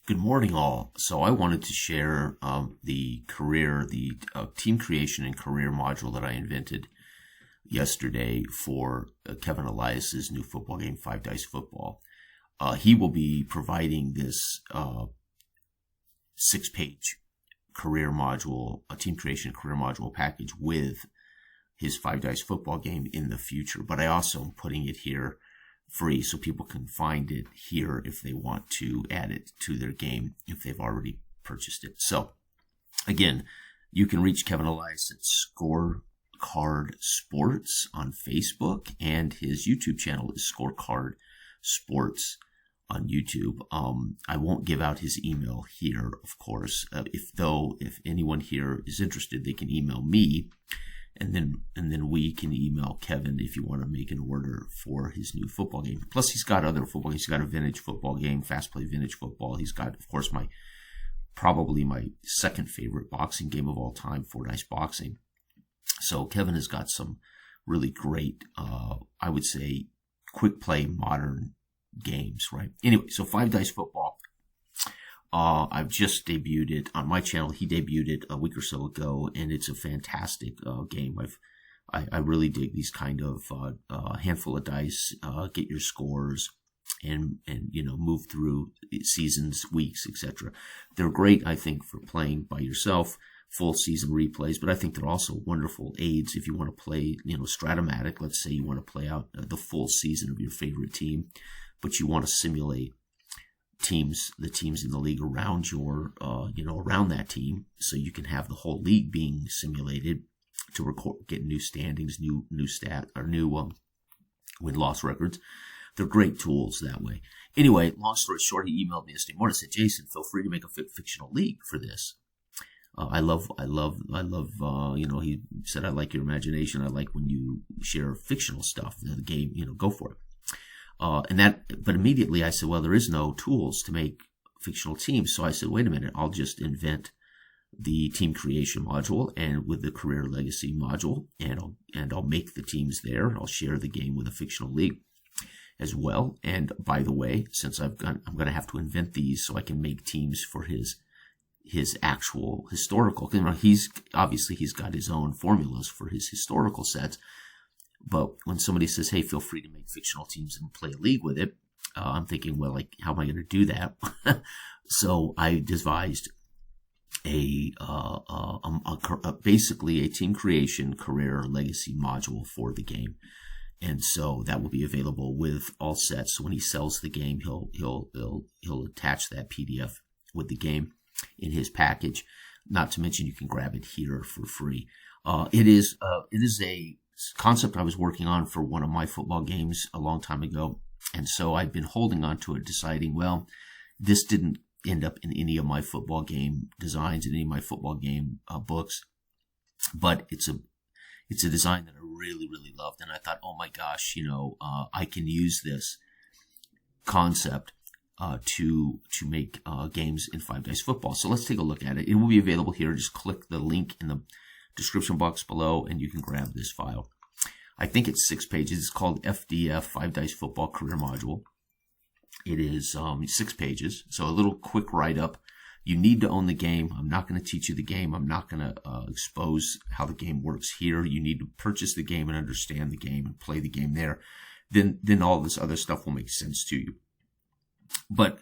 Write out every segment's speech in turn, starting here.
Good morning, all. So I wanted to share the team creation and career module that I invented yesterday for Kevin Elias's new football game, Five Dice Football. He will be providing this 6-page career module, a team creation career module package with his Five Dice Football game in the future. But I also am putting it here free so people can find it here if they want to add it to their game if they've already purchased it. So again, you can reach Kevin Elias at Scorecard Sports on Facebook, and his YouTube channel is Scorecard Sports on YouTube. I won't give out his email here, of course. If anyone here is interested, they can email me. And then we can email Kevin if you want to make an order for his new football game. Plus, he's got other football games. He's got a vintage football game, Fast Play Vintage Football. He's got, of course, probably my second favorite boxing game of all time, Four Dice Boxing. So Kevin has got some really great, I would say, quick play modern games, right? Anyway, so Five Dice Football. I've just debuted it on my channel. He debuted it a week or so ago, and it's a fantastic game. I really dig these kind of handful of dice, get your scores, and move through seasons, weeks, etc. They're great, I think, for playing by yourself, full season replays, but I think they're also wonderful aids if you want to play, Stratomatic. Let's say you want to play out the full season of your favorite team, but you want to simulate the teams in the league around around that team, so you can have the whole league being simulated to get new standings, new stat, or new win-loss records. They're great tools that way. Anyway, long story short, he emailed me yesterday morning and said, "Jason, feel free to make a fictional league for this. I love, he said, I like your imagination. I like when you share fictional stuff, the game, go for it." But immediately I said, well, there is no tools to make fictional teams. So I said, wait a minute, I'll just invent the team creation module and with the career legacy module, and I'll make the teams there. I'll share the game with a fictional league as well. And by the way, since I'm going to have to invent these so I can make teams for his actual historical, he's got his own formulas for his historical sets. But when somebody says, hey, feel free to make fictional teams and play a league with it, I'm thinking, well, how am I going to do that? So I devised basically a team creation career legacy module for the game. And so that will be available with all sets. So when he sells the game, he'll attach that PDF with the game in his package. Not to mention you can grab it here for free. It is a concept I was working on for one of my football games a long time ago. And so I've been holding on to it, deciding, well, this didn't end up in any of my football game designs, in any of my football game books. But it's a design that I really, really loved. And I thought, oh my gosh, I can use this concept to make games in Five Dice Football. So let's take a look at it. It will be available here. Just click the link in the description box below and you can grab this file. I think it's 6 pages. It's called FDF, Five Dice Football Career Module. It is 6 pages, so a little quick write-up. You need to own the game. I'm not going to teach you the game. I'm not going to expose how the game works here. You need to purchase the game and understand the game and play the game there. Then all this other stuff will make sense to you. But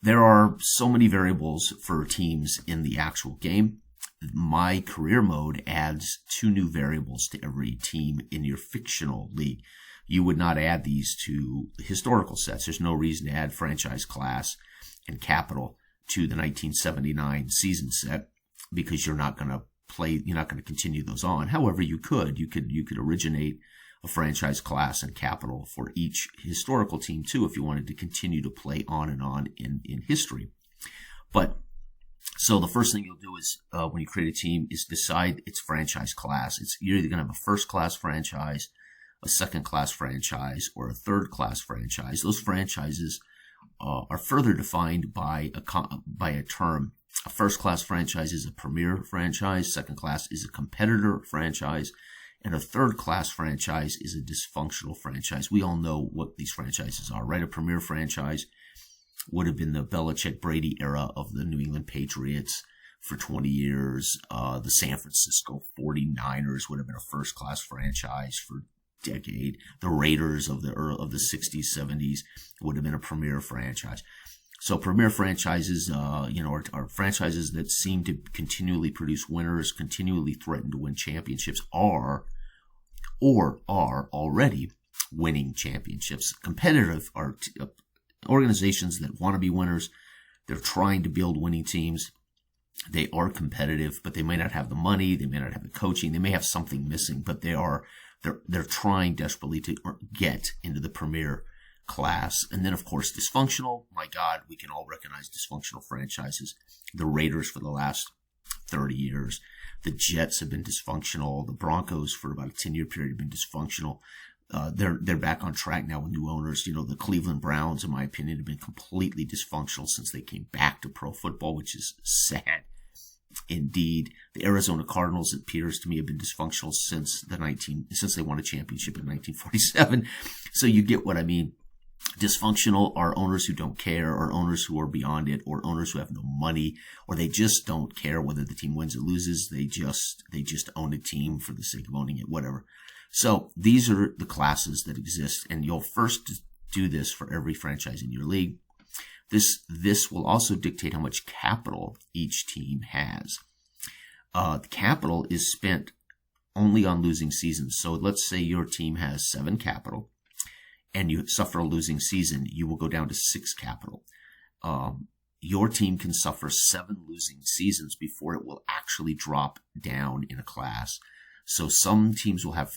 there are so many variables for teams in the actual game. My career mode adds 2 new variables to every team in your fictional league. You would not add these to historical sets. There's no reason to add franchise class and capital to the 1979 season set because you're not going to continue those on. However, you could originate a franchise class and capital for each historical team too if you wanted to continue to play on and on in history. So the first thing you'll do is when you create a team is decide its franchise class. You're either going to have a first class franchise, a second class franchise, or a third class franchise. Those franchises are further defined by a term. A first class franchise is a premier franchise. Second class is a competitor franchise. And a third class franchise is a dysfunctional franchise. We all know what these franchises are, right? A premier franchise would have been the Belichick-Brady era of the New England Patriots for 20 years. The San Francisco 49ers would have been a first-class franchise for a decade. The Raiders of the 60s, 70s would have been a premier franchise. So premier franchises, are franchises that seem to continually produce winners, continually threaten to win championships, or are already winning championships. Competitive are organizations that want to be winners. They're trying to build winning teams. They are competitive, but they may not have the money. They may not have the coaching. They may have something missing, but they're trying desperately to get into the premier class. And then, of course, dysfunctional. My God, we can all recognize dysfunctional franchises. The Raiders for the last 30 years. The Jets have been dysfunctional. The Broncos for about a 10-year period have been dysfunctional. They're back on track now with new owners. The Cleveland Browns, in my opinion, have been completely dysfunctional since they came back to pro football, which is sad indeed. The Arizona Cardinals, it appears to me, have been dysfunctional since they won a championship in 1947. So you get what I mean. Dysfunctional are owners who don't care, or owners who are beyond it, or owners who have no money, or they just don't care whether the team wins or loses. They just own a team for the sake of owning it, whatever. So these are the classes that exist, and you'll first do this for every franchise in your league. This will also dictate how much capital each team has. The capital is spent only on losing seasons. So let's say your team has 7 capital, and you suffer a losing season, you will go down to 6 capital. Your team can suffer 7 losing seasons before it will actually drop down in a class. So some teams will have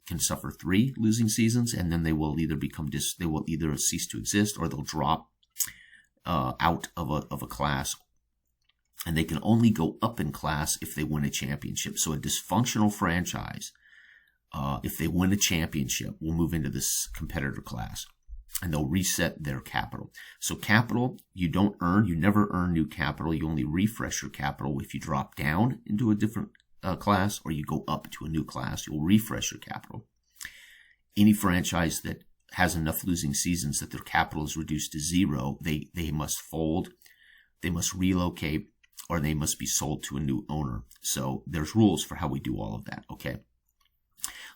can suffer 3 losing seasons, and then they will either cease to exist, or they'll drop out of a class, and they can only go up in class if they win a championship. So a dysfunctional franchise, if they win a championship, will move into this competitor class, and they'll reset their capital. So capital, you never earn new capital. You only refresh your capital if you drop down into a different class, or you go up to a new class. You'll refresh your capital. Any franchise that has enough losing seasons that their capital is reduced to 0, they must fold, they must relocate, or they must be sold to a new owner. So there's rules for how we do all of that, okay?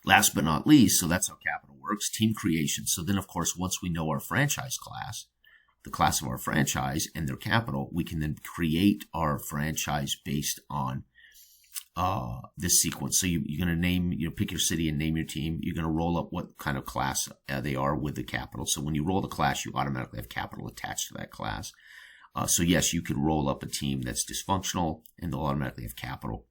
Last but not least, so that's how capital works, team creation. So then, of course, once we know our franchise class, the class of our franchise and their capital, we can then create our franchise based on this sequence. So you're going to pick your city and name your team. You're going to roll up what kind of class they are with the capital. So when you roll the class, you automatically have capital attached to that class. So yes, you could roll up a team that's dysfunctional, and they'll automatically have capital.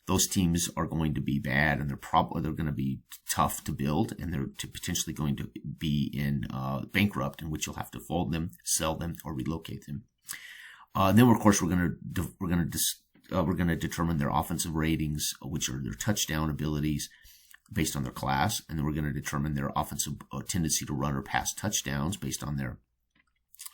Those teams are going to be bad, and they're going to be tough to build, and they're potentially going to be in bankrupt, in which you'll have to fold them, sell them, or relocate them. Then, of course, we're going to determine their offensive ratings, which are their touchdown abilities based on their class, and then we're going to determine their offensive tendency to run or pass touchdowns based on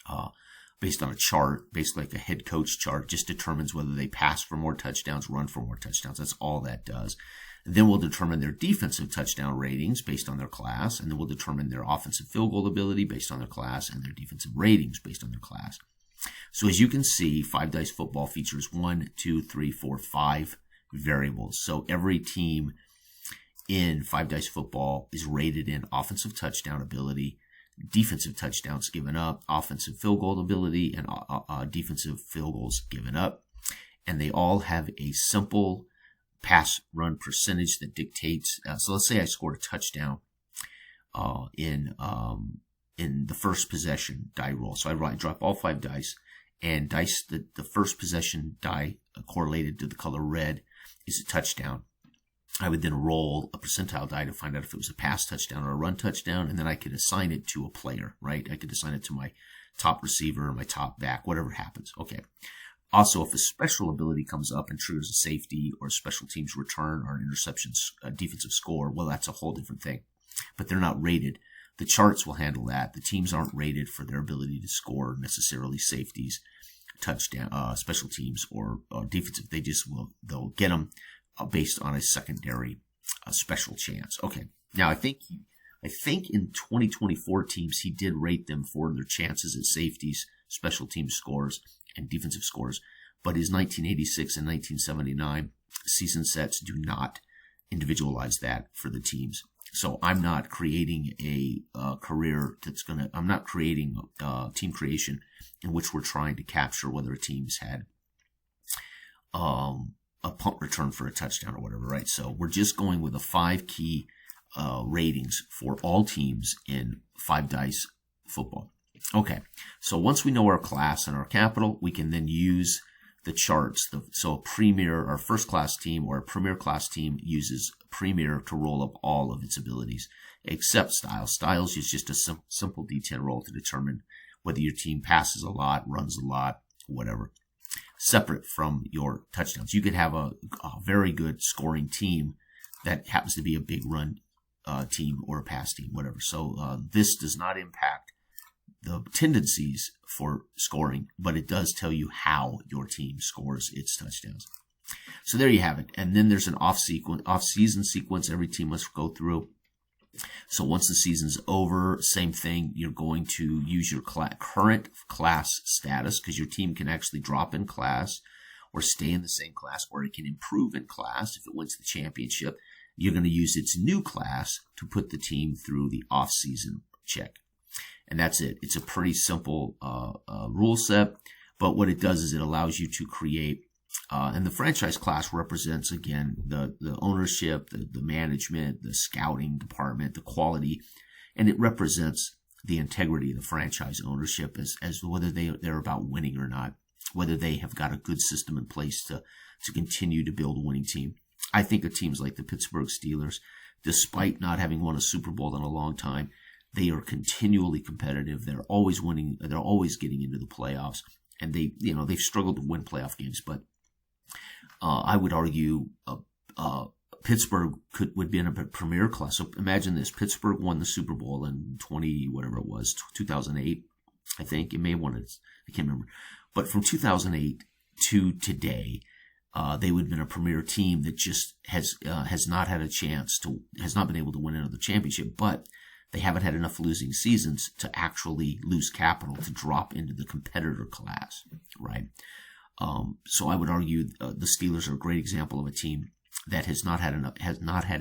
a chart, basically like a head coach chart. Just determines whether they pass for more touchdowns, run for more touchdowns. That's all that does. And then we'll determine their defensive touchdown ratings based on their class, and then we'll determine their offensive field goal ability based on their class, and their defensive ratings based on their class. So as you can see, 5 Dice Football features 5 variables. So every team in 5 Dice Football is rated in offensive touchdown ability, defensive touchdowns given up, offensive field goal ability, and defensive field goals given up. And they all have a simple pass run percentage that dictates. So let's say I scored a touchdown in the first possession die roll. So I drop all 5 dice, and dice the first possession die correlated to the color red is a touchdown. I would then roll a percentile die to find out if it was a pass touchdown or a run touchdown, and then I could assign it to a player, right? I could assign it to my top receiver or my top back, whatever happens. Okay. Also, if a special ability comes up and triggers a safety or a special team's return or an interception defensive score, well, that's a whole different thing. But they're not rated. The charts will handle that. The teams aren't rated for their ability to score necessarily safeties, touchdown, special teams, or defensive. They'll get them based on a secondary special chance. Okay. Now, I think in 2024 teams, he did rate them for their chances at safeties, special team scores and defensive scores. But his 1986 and 1979 season sets do not individualize that for the teams. So I'm not creating a career I'm not creating team creation in which we're trying to capture whether a team's had a punt return for a touchdown or whatever, right? So we're just going with the 5 key ratings for all teams in 5-dice football. Okay, so once we know our class and our capital, we can then use the charts. So a premier or first class team or a premier class team uses premier to roll up all of its abilities, except styles. Styles is just a simple D10 roll to determine whether your team passes a lot, runs a lot, whatever, separate from your touchdowns. You could have a very good scoring team that happens to be a big run team or a pass team, whatever. So this does not impact the tendencies for scoring, but it does tell you how your team scores its touchdowns. So there you have it. And then there's an off-season sequence every team must go through. So once the season's over, same thing. You're going to use your current class status, because your team can actually drop in class or stay in the same class, or it can improve in class if it wins the championship. You're going to use its new class to put the team through the off-season check. And that's it. It's a pretty simple rule set, but what it does is it allows you to create, and the franchise class represents, again, the ownership, the management, the scouting department, the quality, and it represents the integrity of the franchise ownership as whether they're about winning or not, whether they have got a good system in place to continue to build a winning team. I think of teams like the Pittsburgh Steelers, despite not having won a Super Bowl in a long time, they are continually competitive. They're always winning. They're always getting into the playoffs, and they've struggled to win playoff games. But I would argue Pittsburgh would be in a premier class. So imagine this: Pittsburgh won the Super Bowl in 2008, I think. It may have won it. I can't remember. But from 2008 to today, they would have been a premier team that just has not had a chance has not been able to win another championship, but they haven't had enough losing seasons to actually lose capital to drop into the competitor class, right? So I would argue the Steelers are a great example of a team that has not had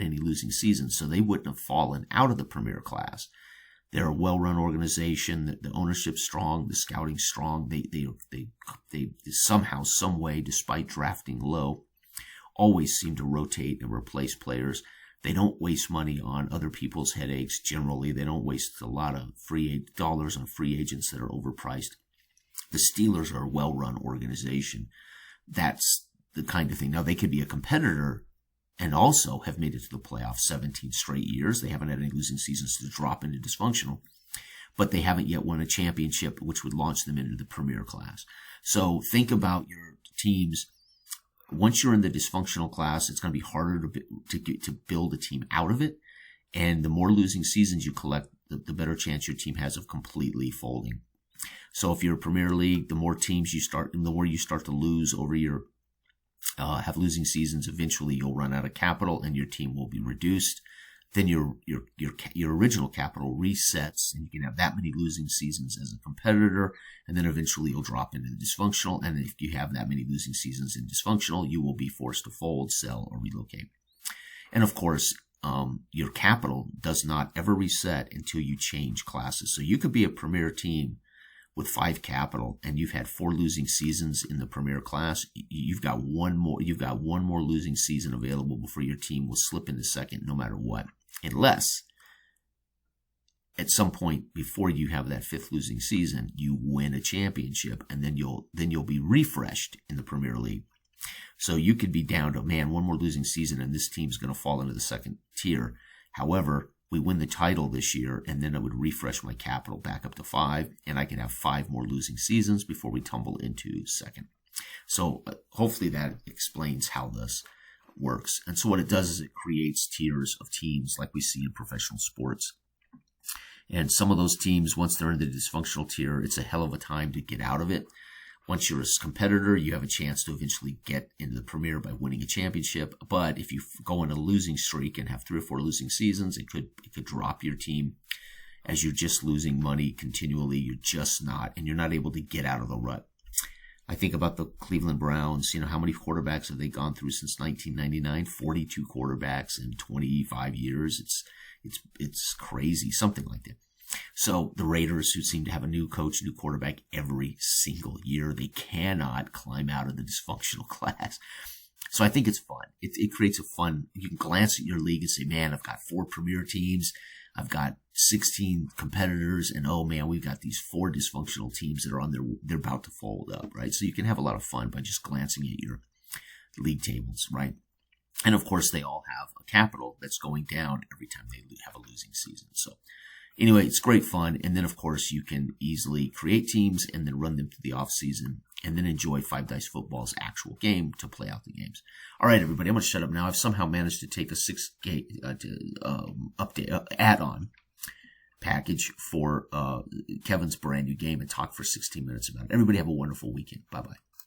any losing seasons, so they wouldn't have fallen out of the premier class. They're a well-run organization. The ownership's strong, the scouting's strong. They somehow, some way, despite drafting low, always seem to rotate and replace players. They don't waste money on other people's headaches. Generally, they don't waste a lot of dollars on free agents that are overpriced. The Steelers are a well-run organization. That's the kind of thing. Now, they could be a competitor and also have made it to the playoffs 17 straight years. They haven't had any losing seasons to drop into dysfunctional, but they haven't yet won a championship, which would launch them into the premier class. So think about your teams. Once you're in the dysfunctional class, it's going to be harder to build a team out of it. And the more losing seasons you collect, the better chance your team has of completely folding. So if you're a Premier League, the more teams you start, and the more you start to lose over your have losing seasons, eventually you'll run out of capital and your team will be reduced. Then your original capital resets, and you can have that many losing seasons as a competitor, and then eventually you'll drop into the dysfunctional. And if you have that many losing seasons in dysfunctional, you will be forced to fold, sell, or relocate. And of course, your capital does not ever reset until you change classes. So you could be a premier team with 5 capital, and you've had 4 losing seasons in the premier class. You've got one more losing season available before your team will slip into second, no matter what. Unless at some point before you have that 5th losing season, you win a championship, and then you'll be refreshed in the Premier League. So you could be down to, man, one more losing season and this team's going to fall into the second tier. However, we win the title this year, and then I would refresh my capital back up to 5, and I can have 5 more losing seasons before we tumble into second. So hopefully that explains how this works. And so what it does is it creates tiers of teams like we see in professional sports. And some of those teams, once they're in the dysfunctional tier, it's a hell of a time to get out of it. Once you're a competitor, you have a chance to eventually get into the Premier by winning a championship. But if you go on a losing streak and have 3 or 4 losing seasons, it could drop your team as you're just losing money continually. You're just not, and you're not able to get out of the rut. I think about the Cleveland Browns. How many quarterbacks have they gone through since 1999? 42 quarterbacks in 25 years. It's crazy, something like that. So the Raiders, who seem to have a new coach, new quarterback every single year, they cannot climb out of the dysfunctional class. So I think it's fun. It creates a fun, you can glance at your league and say, man, I've got 4 premier teams. I've got 16 competitors, and oh man, we've got these 4 dysfunctional teams that are they're about to fold up, right? So you can have a lot of fun by just glancing at your league tables, right? And of course, they all have a capital that's going down every time they have a losing season. So anyway, it's great fun. And then, of course, you can easily create teams and then run them to the off season and then enjoy Five Dice Football's actual game to play out the games. All right, everybody, I'm going to shut up now. I've somehow managed to take a 6-game add-on package for Kevin's brand new game and talk for 16 minutes about it. Everybody have a wonderful weekend. Bye-bye.